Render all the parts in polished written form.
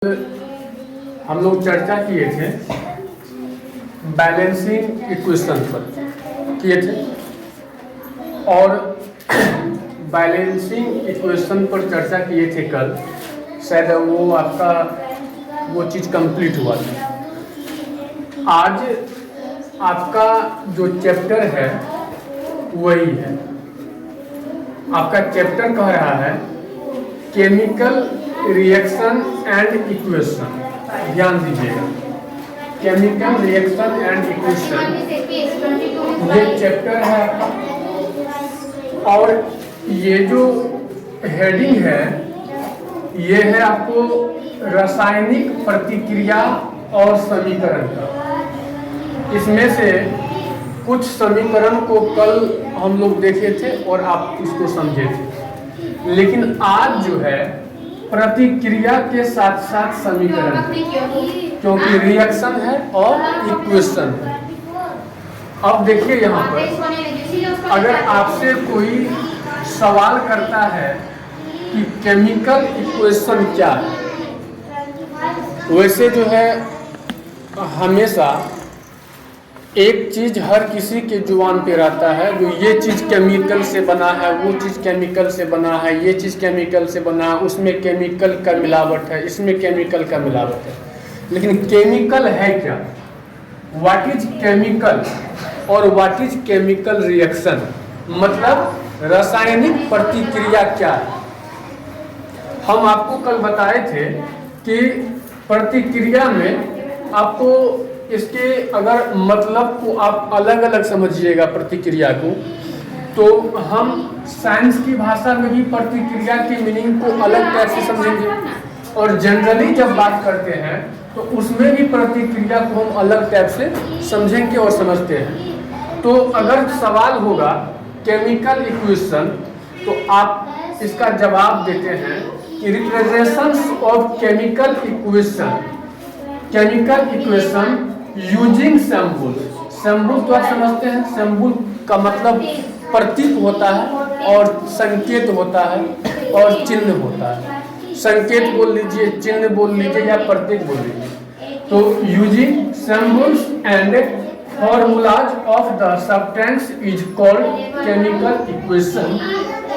हम लोग चर्चा किए थे बैलेंसिंग इक्वेशन पर किए थे और बैलेंसिंग इक्वेशन पर चर्चा किए थे कल। शायद वो आपका वो चीज़ कंप्लीट हुआ था। आज आपका जो चैप्टर है वही है। आपका चैप्टर कह रहा है केमिकल रिएक्शन एंड इक्वेशन। ध्यान दीजिएगा, केमिकल रिएक्शन एंड इक्वेशन ये चैप्टर है आपका। और ये जो हेडिंग है ये है आपको रासायनिक प्रतिक्रिया और समीकरण का। इसमें से कुछ समीकरण को कल हम लोग देखे थे और आप इसको समझे थे, लेकिन आज जो है प्रतिक्रिया के साथ साथ समीकरण, क्योंकि रिएक्शन है और इक्वेशन है। अब देखिए यहाँ पर अगर आपसे कोई सवाल करता है कि केमिकल इक्वेशन क्या है, वैसे जो है हमेशा एक चीज हर किसी के जुबान पे रहता है, जो ये चीज केमिकल से बना है, वो चीज केमिकल से बना है, ये चीज केमिकल से बना है, उसमें केमिकल का मिलावट है, इसमें केमिकल का मिलावट है। लेकिन केमिकल है क्या? व्हाट इज केमिकल और व्हाट इज केमिकल रिएक्शन, मतलब रासायनिक प्रतिक्रिया क्या है। हम आपको कल बताए थे कि प्रतिक्रिया में आपको इसके अगर मतलब को आप अलग अलग समझिएगा प्रतिक्रिया को, तो हम साइंस की भाषा में भी प्रतिक्रिया की मीनिंग को अलग टाइप से समझेंगे, और जनरली जब बात करते हैं तो उसमें भी प्रतिक्रिया को हम अलग टाइप से समझेंगे और समझते हैं। तो अगर सवाल होगा केमिकल इक्वेशन, तो आप इसका जवाब देते हैं कि representations of chemical equation using symbol. Symbol तो आप समझते हैं, सिंबल का मतलब प्रतीक होता है और संकेत होता है और चिन्ह होता है। संकेत बोल लीजिए, चिन्ह बोल लीजिए या प्रतीक बोल लीजिए। तो using symbols and formulas of the substance is called chemical equation.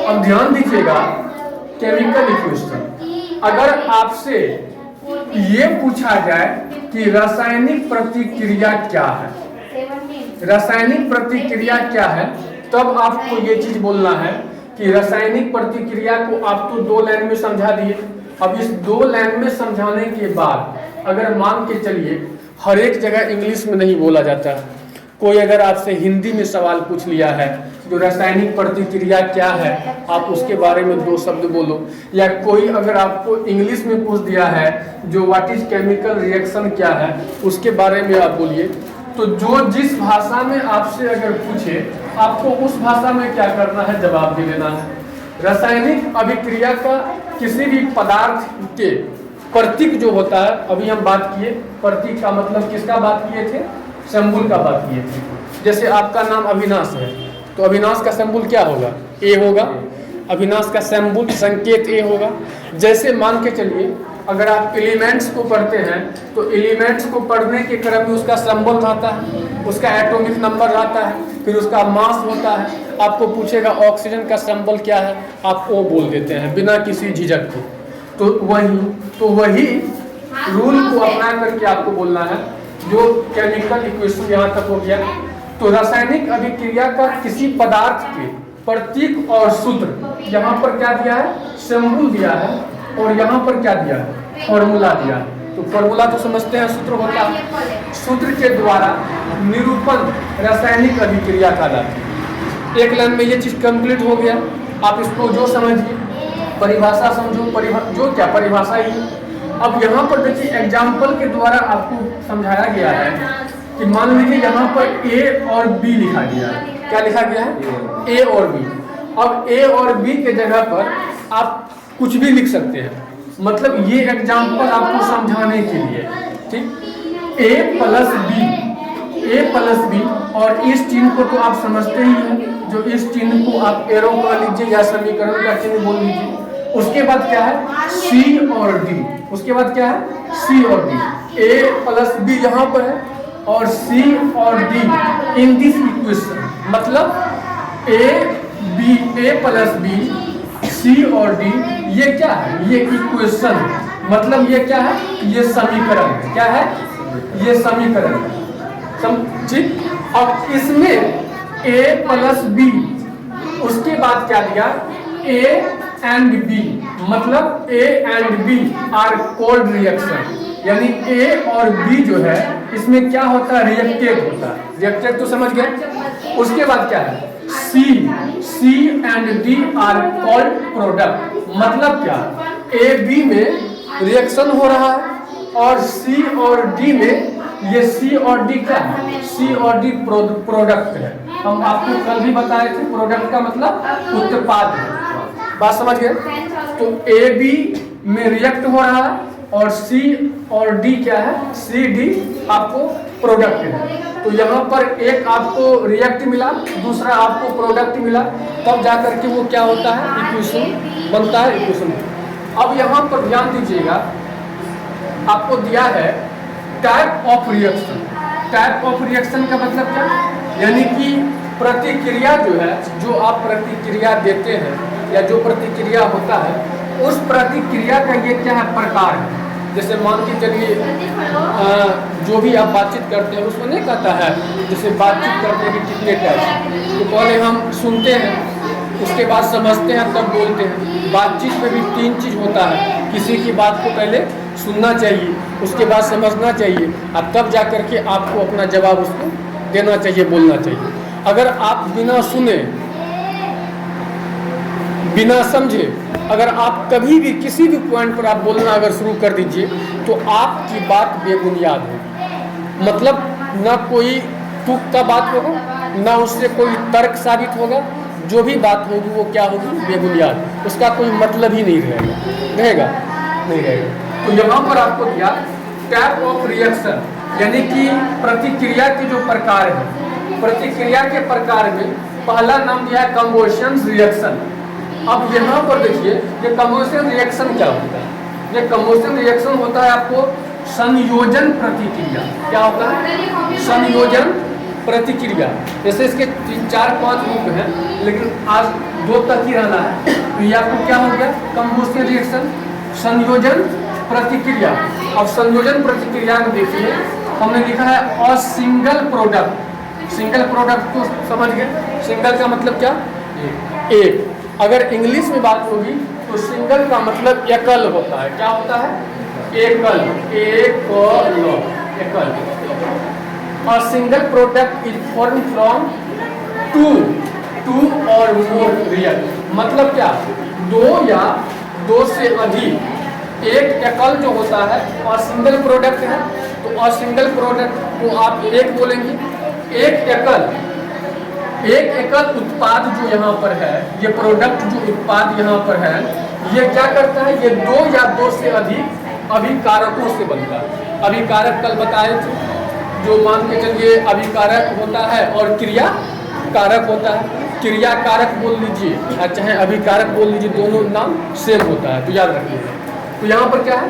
अब ध्यान दीजिएगा, केमिकल इक्वेशन अगर आपसे ये पूछा जाए कि रासायनिक प्रतिक्रिया क्या है, रासायनिक प्रतिक्रिया क्या है, तब आपको ये चीज बोलना है कि रासायनिक प्रतिक्रिया को आप तो 2 लाइन में समझा दिए। अब इस 2 लाइन में समझाने के बाद अगर मान के चलिए हर एक जगह इंग्लिश में नहीं बोला जाता है, कोई अगर आपसे हिंदी में सवाल पूछ लिया है जो रासायनिक प्रतिक्रिया क्या है, आप उसके बारे में 2 शब्द बोलो, या कोई अगर आपको इंग्लिश में पूछ दिया है जो व्हाट इज केमिकल रिएक्शन क्या है, उसके बारे में आप बोलिए। तो जो जिस भाषा में आपसे अगर पूछे आपको उस भाषा में क्या करना है, जवाब दे देना है। रासायनिक अभिक्रिया का किसी भी पदार्थ के प्रतीक जो होता है, अभी हम बात किए प्रतीक का मतलब किसका बात किए थे, सिंबल का बात किए थे। जैसे आपका नाम अविनाश है तो अविनाश का सिंबल क्या होगा, ए होगा। अविनाश का सिंबल संकेत ए होगा। जैसे मान के चलिए अगर आप एलिमेंट्स को पढ़ते हैं तो एलिमेंट्स को पढ़ने के क्रम में उसका सिंबल रहता है, उसका एटॉमिक नंबर रहता है, फिर उसका मास होता है। आपको पूछेगा ऑक्सीजन का सिंबल क्या है, आप ओ बोल देते हैं बिना किसी झिझक के। तो वही रूल को अप्लाई करके आपको बोलना है। जो केमिकल इक्वेशन यहाँ तक हो गया। तो रासायनिक अभिक्रिया का किसी पदार्थ के प्रतीक और सूत्र, यहाँ पर क्या दिया है, सिंबल दिया है, और यहाँ पर क्या दिया है, फॉर्मूला दिया है। तो फॉर्मूला तो समझते हैं, सूत्र होता है। सूत्र के द्वारा निरूपण रासायनिक अभिक्रिया का लाभ। एक लाइन में ये चीज कंप्लीट हो गया। आप इसको जो समझिए, परिभाषा समझो, जो क्या परिभाषा ही। अब यहाँ पर देखिए एग्जाम्पल के द्वारा आपको समझाया गया है कि मान लीजिए यहाँ पर ए और बी लिखा गया है। क्या लिखा गया है, ए और बी। अब ए और बी के जगह पर आप कुछ भी लिख सकते हैं, मतलब ये एग्जाम्पल आपको समझाने के लिए, ठीक। ए प्लस बी, और इस चिन्ह को तो आप समझते ही हैं, जो इस चिन्ह को आप एरो कह लीजिए या समीकरण का चिन्ह बोल लीजिए। उसके बाद क्या है सी और डी, उसके बाद क्या है सी और डी, ए प्लस बी यहाँ पर है और सी और डी इन दिस इक्वेशन, मतलब ए प्लस बी सी और डी ये क्या है, ये इक्वेशन, मतलब ये क्या है, ये समीकरण है। क्या है, ये समीकरण है। ठीक, अब इसमें a प्लस बी, उसके बाद क्या दिया a एंड b, मतलब a and b are called reaction, यानी a और b जो है इसमें क्या होता है, रिएक्टेड होता है। रिएक्टेड तो समझ गए। उसके बाद क्या है C and D are called product, मतलब क्या A B में रिएक्शन हो रहा है और C और D में, ये C और D क्या है, C और D प्रोडक्ट है। हम आपको कल भी बताए थे प्रोडक्ट का मतलब उत्पाद है, बात समझ गए। तो A B में रिएक्ट हो रहा है और C और D क्या है, C D आपको प्रोडक्ट है। तो यहाँ पर एक आपको रिएक्ट मिला, दूसरा आपको प्रोडक्ट मिला, तब जाकर के वो क्या होता है, इक्वेशन बनता है, इक्वेशन। अब यहाँ पर ध्यान दीजिएगा, आपको दिया है type of reaction. Type of reaction का मतलब क्या, यानी कि प्रतिक्रिया जो है, जो आप प्रतिक्रिया देते हैं या जो प्रतिक्रिया होता है, उस प्रतिक्रिया का ये क्या है, प्रकार है। जैसे मान के चलिए जो भी आप बातचीत करते हैं उसमें नहीं कहता है, जैसे बातचीत करने के कितने टाइप, तो पहले हम सुनते हैं, उसके बाद समझते हैं, तब बोलते हैं। बातचीत में भी 3 चीज़ होता है, किसी की बात को पहले सुनना चाहिए, उसके बाद समझना चाहिए, अब तब जा कर के आपको अपना जवाब उसको देना चाहिए, बोलना चाहिए। अगर आप बिना सुने, बिना समझे, अगर आप कभी भी किसी भी पॉइंट पर आप बोलना अगर शुरू कर दीजिए तो आपकी बात बेबुनियाद होगी, मतलब ना कोई तुक का बात होगा, ना उससे कोई तर्क साबित होगा, जो भी बात होगी वो क्या होगी, बेबुनियाद, उसका कोई मतलब ही नहीं रहेगा, नहीं रहेगा। तो यहाँ पर आपको दिया टाइप ऑफ रिएक्शन, यानी कि प्रतिक्रिया के जो प्रकार है, प्रतिक्रिया के प्रकार में पहला नाम दिया है कंबोशन रिएक्शन। अब यहाँ पर देखिए ये कंबोशन रिएक्शन क्या होता है, ये कंबोशन रिएक्शन होता है आपको संयोजन प्रतिक्रिया। क्या होता है, संयोजन प्रतिक्रिया। जैसे इसके 4-5 रूप हैं, लेकिन आज 2 तक ही रहना है। तो ये आपको क्या हो गया, कंबोशन रिएक्शन, संयोजन प्रतिक्रिया। अब संयोजन प्रतिक्रिया में देखिए हमने लिखा है a single product. Single product को समझ गए, सिंगल का मतलब क्या, एक। अगर इंग्लिश में बात होगी तो सिंगल का मतलब एकल होता है। क्या होता है, एकल, एकल। A single product is formed from two or more real, मतलब क्या, 2 या 2 से अधिक। एक एकल जो होता है और सिंगल प्रोडक्ट है, तो और सिंगल प्रोडक्ट को आप एक बोलेंगे। एक एकल उत्पाद जो यहाँ पर है, ये प्रोडक्ट जो उत्पाद यहाँ पर है, ये क्या करता है, ये 2 या 2 से अधिक अभिकारकों से बनता है। अभिकारक कल बताए थे, जो मान के चलिए अभिकारक होता है और क्रिया कारक होता है। क्रिया कारक बोल लीजिए चाहे अभिकारक बोल लीजिए, दोनों नाम सेम होता है, तो याद रखिएगा। तो यहाँ पर क्या है,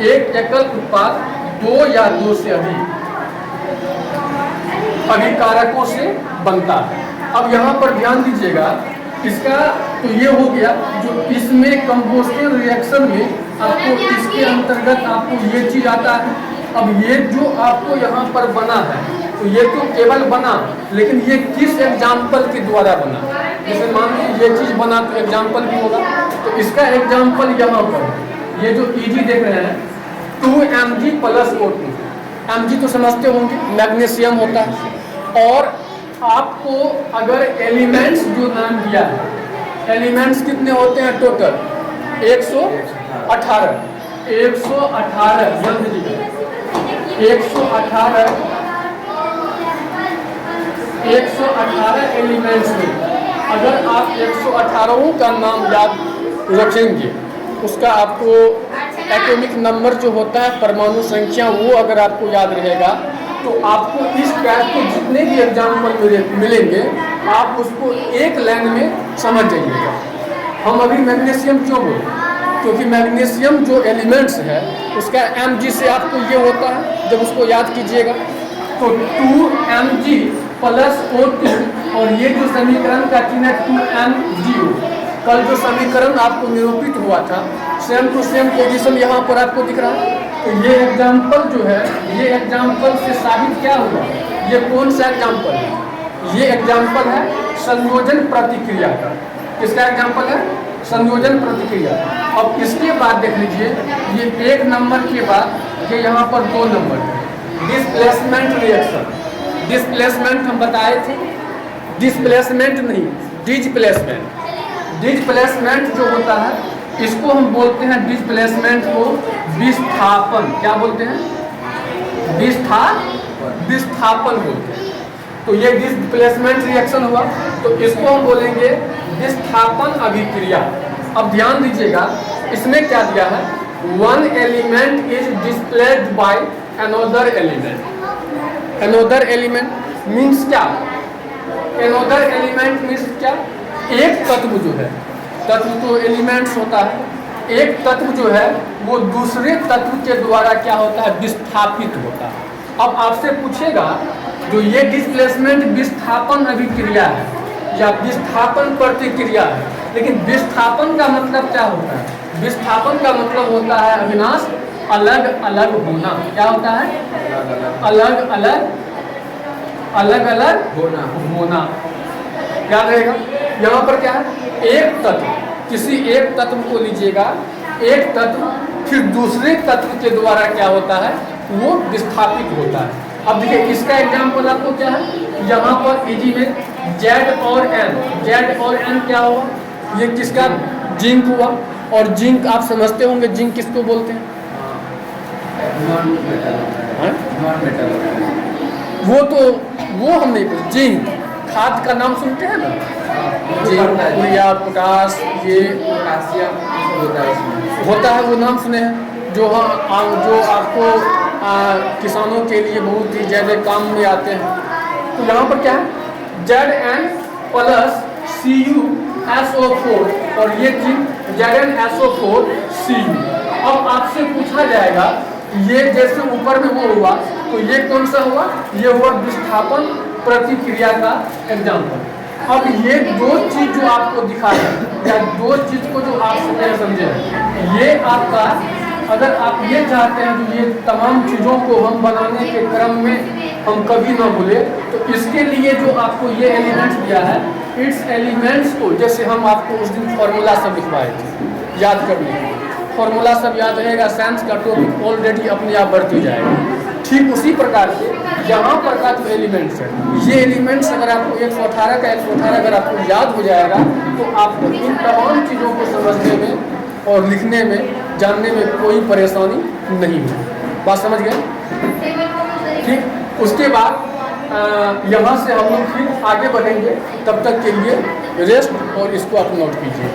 एक एकल उत्पाद 2 या 2 से अधिक अभिकारकों से बनता है। अब यहाँ पर ध्यान दीजिएगा, इसका तो ये हो गया जो इसमें कंबोशन रिएक्शन में आपको इसके अंतर्गत आपको ये चीज आता है। अब ये जो आपको यहाँ पर बना है, तो ये तो केवल बना, लेकिन ये किस एग्जाम्पल के द्वारा बना। जैसे मान लीजिए ये चीज बना तो एग्जाम्पल भी होगा, तो इसका एग्जाम्पल यहाँ पर ये जो Eg देख रहे हैं 2Mg + O2। Mg तो समझते होंगे, मैग्नीशियम होता है। और आपको अगर एलिमेंट्स जो नाम दिया है, एलिमेंट्स कितने होते हैं टोटल, 118 जल्द दीजिए, 118 एलिमेंट्स में अगर आप 118 का नाम याद रखेंगे, उसका आपको एटॉमिक नंबर जो होता है, परमाणु संख्या, वो अगर आपको याद रहेगा, तो आपको इस टाइप के जितने भी एग्जाम्पल मिलेंगे, आप उसको एक लाइन में समझ जाइएगा। हम अभी मैग्नीशियम क्यों बोले, क्योंकि मैग्नीशियम जो एलिमेंट्स है उसका Mg से आपको ये होता है, जब उसको याद कीजिएगा तो 2Mg प्लस O2, और ये जो समीकरण का चिन्ह है 2MgO। कल जो समीकरण आपको निरूपित हुआ था सेम टू सेम पोजीशन यहाँ पर आपको दिख रहा है। तो ये एग्जाम्पल जो है, ये एग्जाम्पल से साबित क्या हुआ, ये कौन सा एग्जाम्पल है, ये एग्जाम्पल है संयोजन प्रतिक्रिया का। किसका एग्जाम्पल है, संयोजन प्रतिक्रिया। अब इसके बाद देख लीजिए, ये 1 नंबर के बाद ये यहाँ पर 2 नंबर है, डिस्प्लेसमेंट रिएक्शन। डिस्प्लेसमेंट हम बताए थे, डिस्प्लेसमेंट नहीं, डिस्प्लेसमेंट। डिस्प्लेसमेंट जो होता है इसको हम बोलते हैं, डिस्प्लेसमेंट को विस्थापन, क्या बोलते हैं, विस्थापन बोलते हैं। तो ये डिस्प्लेसमेंट रिएक्शन हुआ, तो इसको हम बोलेंगे विस्थापन अभिक्रिया। अब ध्यान दीजिएगा, इसमें क्या दिया है, 1 element is displaced by another element. Another element means क्या, अनदर एलिमेंट मीन्स क्या, एक तत्व जो है, तत्व तो एलिमेंट्स होता है, एक तत्व जो है वो दूसरे तत्व के द्वारा क्या होता है, विस्थापित होता है। अब आपसे पूछेगा जो ये डिस्प्लेसमेंट विस्थापन अभिक्रिया है या विस्थापन प्रतिक्रिया है, लेकिन विस्थापन का मतलब क्या होता है, विस्थापन का मतलब होता है अविनाश अलग अलग होना। क्या होता है, अलग अलग होना। याद रहेगा, यहाँ पर क्या है, एक तत्व, किसी एक तत्व को लीजिएगा, एक तत्व फिर दूसरे तत्व के द्वारा क्या होता है, वो विस्थापित होता है। अब देखिए इसका एग्जाम्पल आपको क्या है, यहाँ पर इजी में Z और N क्या हुआ, ये किसका, जिंक हुआ। और जिंक आप समझते होंगे, जिंक किसको बोलते हैं, नॉन मेटल। वो हम नहीं बोलते। जिंक खाद का नाम सुनते हैं ना, यूरिया, पोटाश, ये पोटासियम होता है, वो नाम सुने हैं, जो आपको किसानों के लिए बहुत ही ज़्यादा काम में आते हैं। तो यहाँ पर क्या है, Zn प्लस CuSO4 और ये चीज ZnSO4 Cu। अब आपसे पूछा जाएगा, ये जैसे ऊपर में वो हुआ, तो ये कौन सा हुआ, ये हुआ विस्थापन प्रतिक्रिया का एग्जाम्पल। अब ये दो चीज जो आपको दिखा है, या दो चीज को जो आप समझे, ये आपका, अगर आप ये चाहते हैं कि ये तमाम चीज़ों को हम बनाने के क्रम में हम कभी ना भूले, तो इसके लिए जो आपको ये एलिमेंट्स दिया है, इट्स एलिमेंट्स को, जैसे हम आपको उस दिन फॉर्मूला सब लिखवाए थे, याद कर लीजिए, फॉर्मूला सब याद रहेगा, साइंस का टॉपिक ऑलरेडी अपने आप बढ़ती जाएगा। ठीक उसी प्रकार से यहाँ पर का जो एलिमेंट्स है, ये एलिमेंट्स अगर आपको 118 का 118 अगर आपको याद हो जाएगा, तो आपको इन तमाम चीज़ों को समझने में और लिखने में, जानने में कोई परेशानी नहीं होगी। बात समझ गए? ठीक, उसके बाद यहाँ से हम लोग फिर आगे बढ़ेंगे, तब तक के लिए रेस्ट, और इसको आप नोट कीजिए।